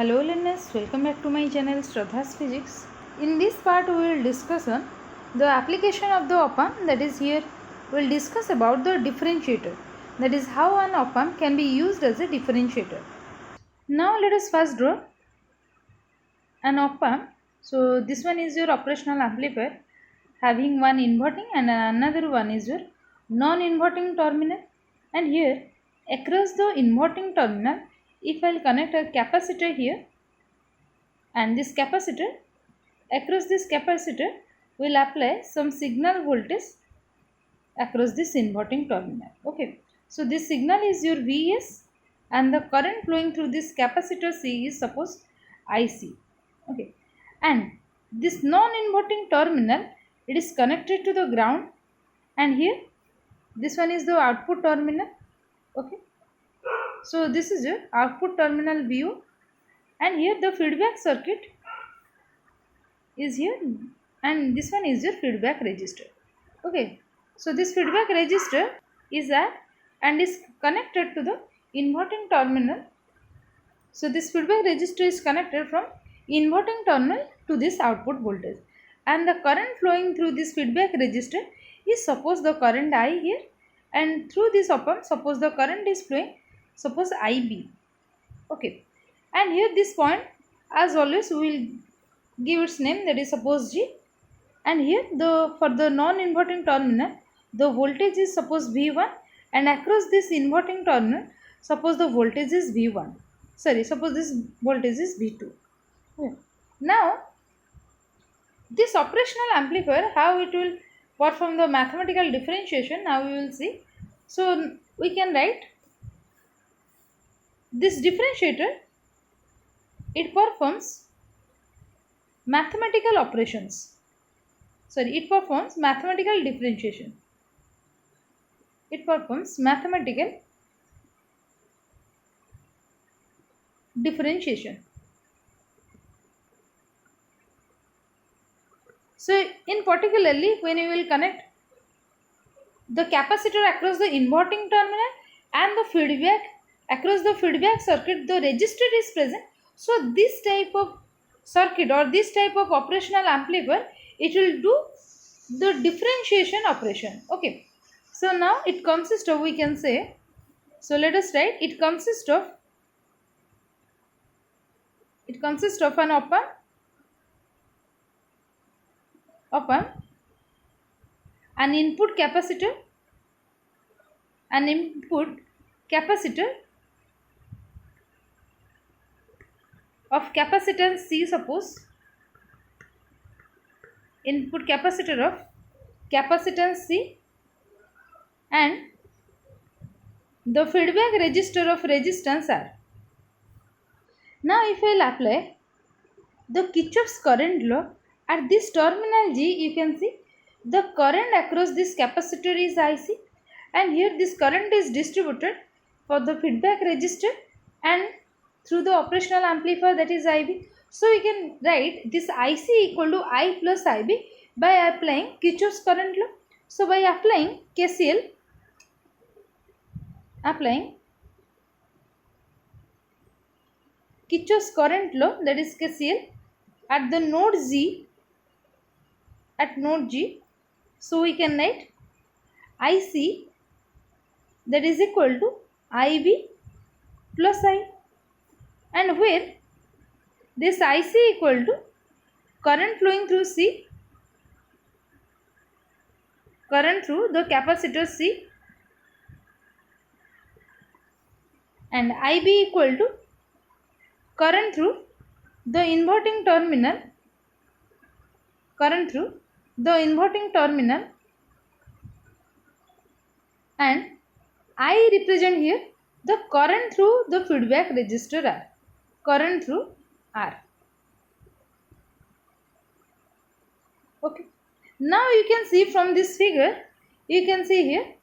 Hello learners, welcome back to my channel Shraddha's Physics. In this part we will discuss on the application of the op-amp, that is here we will discuss about the differentiator, that is how an op-amp can be used as a differentiator. Now let us first draw an op-amp. So this one is your operational amplifier having one inverting and another one is your non-inverting terminal, and here across the inverting terminal if I will connect a capacitor here, and this capacitor, across this capacitor will apply some signal voltage across this inverting terminal. Okay, so this signal is your Vs and the current flowing through this capacitor C is suppose IC. Okay, and this non-inverting terminal, it is connected to the ground, and here this one is the output terminal. Okay, so this is your output terminal VO, and here the feedback circuit is here, and this one is your feedback resistor. Okay, so this feedback resistor is there and is connected to the inverting terminal. So this feedback resistor is connected from inverting terminal to this output voltage, and the current flowing through this feedback resistor is suppose the current I here, and through this op-amp suppose the current is flowing suppose IB. Okay, and here this point as always we will give its name, that is suppose G, and here the for the non-inverting terminal the voltage is suppose V1, and across this inverting terminal suppose the voltage is V1, suppose this voltage is V2. Okay. Now this operational amplifier, how it will perform the mathematical differentiation, now we will see. So we can write this differentiator, it performs mathematical operations. It performs mathematical differentiation. It performs mathematical differentiation. So in particularly when you will connect the capacitor across the inverting terminal and the feedback across the feedback circuit, the resistor is present. So this type of circuit or this type of operational amplifier, it will do the differentiation operation. Okay, so now it consists of, we can say, so let us write, it consists of an op-amp, an input capacitor of capacitance C, suppose input capacitor of capacitance C, and the feedback resistor of resistance R. Now if I will apply the Kirchhoff's current law at this terminal G, you can see the current across this capacitor is IC, and here this current is distributed for the feedback resistor and through the operational amplifier, that is IB. So we can write this IC equal to I plus IB by applying Kirchhoff's current law. So by applying KCL, Kirchhoff's current law, that is KCL, at the node G, so we can write IC, that is equal to IB plus I, and where this IC equal to current flowing through C, current through the capacitor C, and IB equal to current through the inverting terminal, and I represent here the current through the feedback resistor R, current through R. Okay, now you can see from this figure, you can see here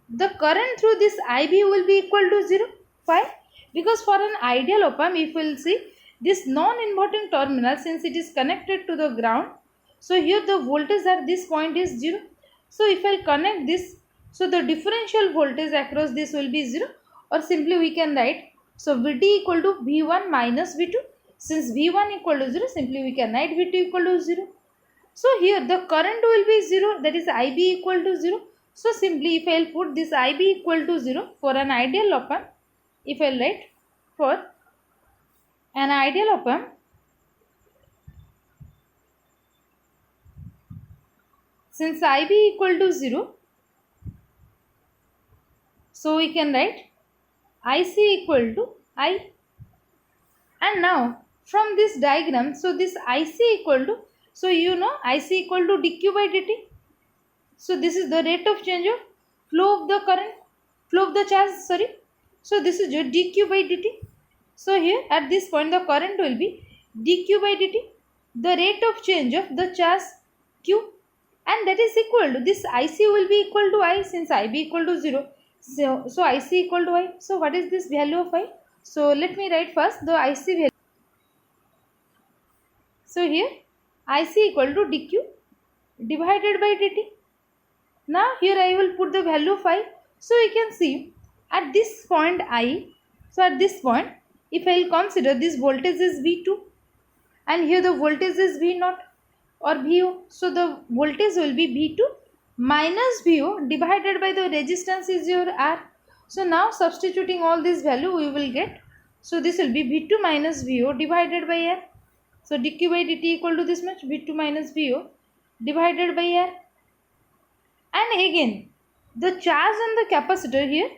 the current through this IB will be equal to 0. Why? Because for an ideal op-amp, if we will see this non-inverting terminal, since it is connected to the ground, so here the voltage at this point is 0. So if I connect this, so the differential voltage across this will be 0, or simply we can write So Vt equal to V1 minus V2. Since V1 equal to 0, simply we can write V2 equal to 0. So here the current will be 0, that is Ib equal to 0. So simply if I will put this Ib equal to 0 for an ideal op-amp, if I will write for an ideal op-amp, since Ib equal to 0, so we can write Ic equal to I. And now from this diagram, so this Ic equal to, so you know Ic equal to dq by dt. So this is the rate of change of flow of the current, flow of the charge, sorry. So this is your dq by dt. So here at this point the current will be dq by dt, the rate of change of the charge q, and that is equal to this Ic will be equal to I, since Ib equal to 0. So Ic equal to I. So what is this value of I? So let me write first the Ic value. So here Ic equal to dq divided by dt. Now here I will put the value of I. So you can see at this point I, so at this point if I will consider this voltage is V2 and here the voltage is V0 or VO. So the voltage will be V2 minus VO divided by the resistance is your R. So now substituting all this value we will get. So this will be V2 minus VO divided by R. So dq by dt equal to this much, V2 minus VO divided by R. And again the charge on the capacitor here,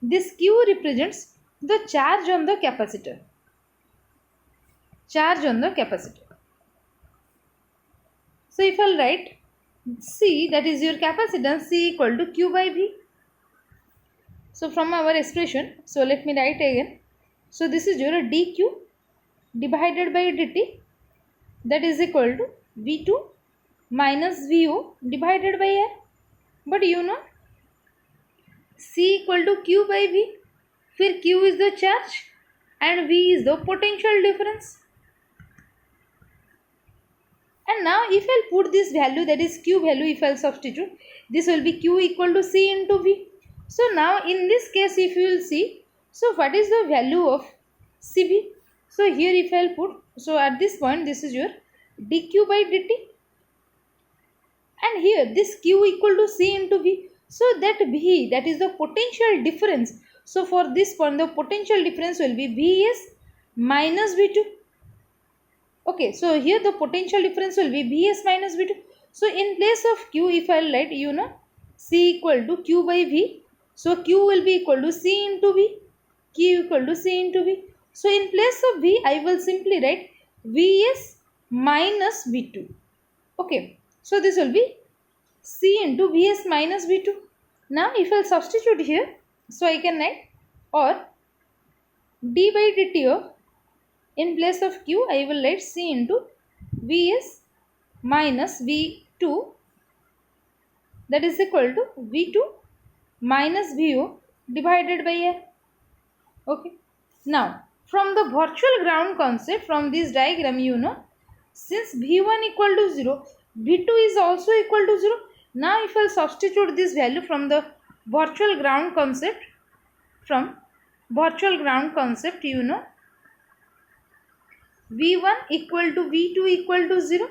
this Q represents the charge on the capacitor. Charge on the capacitor. So if I will write C, that is your capacitance, C equal to Q by V. So from our expression, so let me write again. So this is your dq divided by dt, that is equal to V2 minus VO divided by R. But you know C equal to Q by V, फिर Q is the charge and V is the potential difference. And now if I will put this value, that is Q value, if I will substitute, this will be Q equal to C into V. So now in this case if you will see, so what is the value of Cv? So here if I will put, so at this point this is your dq by dt, and here this Q equal to C into V. So that V, that is the potential difference. So for this point the potential difference will be Vs minus V2. Okay, so here the potential difference will be Vs minus V2. So in place of Q, if I will write, you know, C equal to Q by V. So Q will be equal to C into V. Q equal to C into V. So in place of V, I will simply write Vs minus V2. Okay, so this will be C into Vs minus V2. Now if I will substitute here, so I can write or d by dt of, in place of Q, I will write C into Vs minus V2, that is equal to V2 minus VO divided by R. Okay. Now, from the virtual ground concept, from this diagram, you know, since V1 equal to 0, V2 is also equal to 0. Now, if I substitute this value from the virtual ground concept, you know, V1 equal to V2 equal to 0.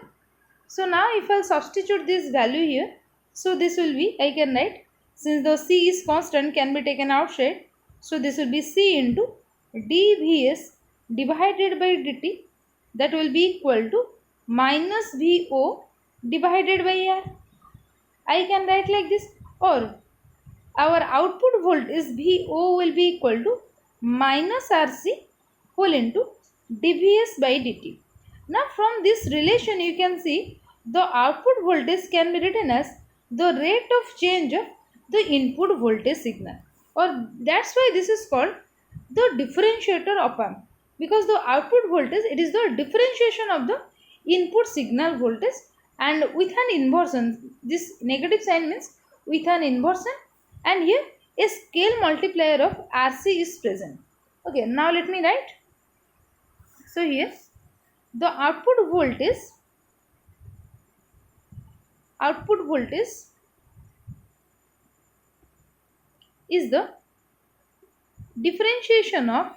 So now if I substitute this value here, so this will be, I can write, since the C is constant, can be taken outside. So this will be C into dVs divided by dt, that will be equal to minus VO divided by R. I can write like this, or our output voltage VO will be equal to minus RC whole into dVs by dt. Now from this relation you can see the output voltage can be written as the rate of change of the input voltage signal, or that's why this is called the differentiator op-amp, because the output voltage, it is the differentiation of the input signal voltage, and with an inversion, this negative sign means with an inversion, and here a scale multiplier of RC is present. Okay, now let me write. So here the output voltage is the differentiation of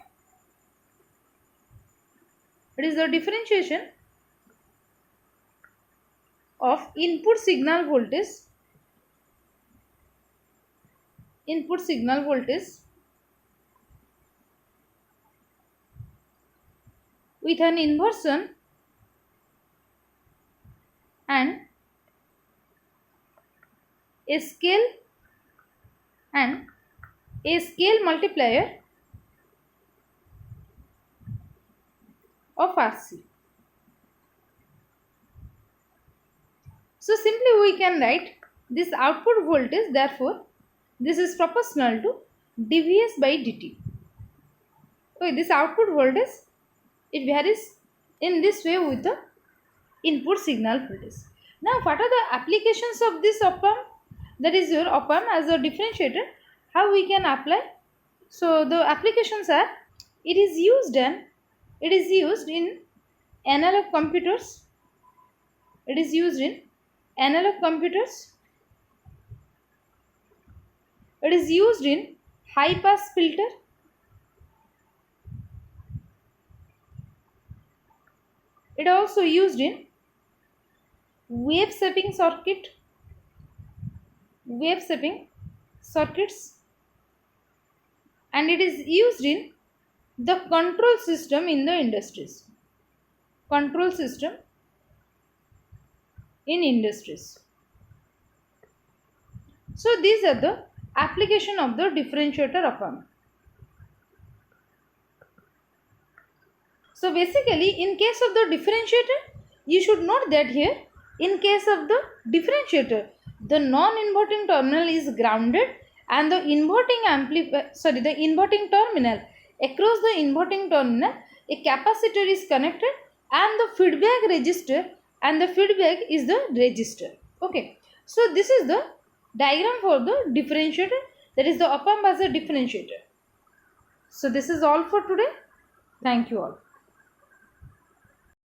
It is the differentiation of input signal voltage with an inversion and a scale multiplier of RC. So simply we can write this output voltage, therefore this is proportional to dVs by dt. Okay, this output voltage, it varies in this way with the input signal voltage. Now what are the applications of this op-amp? That is your op-amp as a differentiator. How we can apply? So the applications are, it is used in analog computers. It is used in analog computers. It is used in high pass filter. It also used in wave shaping circuits, and it is used in the control system in the industries. So these are the application of the differentiator op-amp. So basically, in case of the differentiator, you should note that here, in case of the differentiator, the non-inverting terminal is grounded and the inverting terminal, across the inverting terminal, a capacitor is connected and the feedback resistor, and the feedback is the resistor. Okay. So this is the diagram for the differentiator, that is the op-amp as a differentiator. So this is all for today. Thank you all.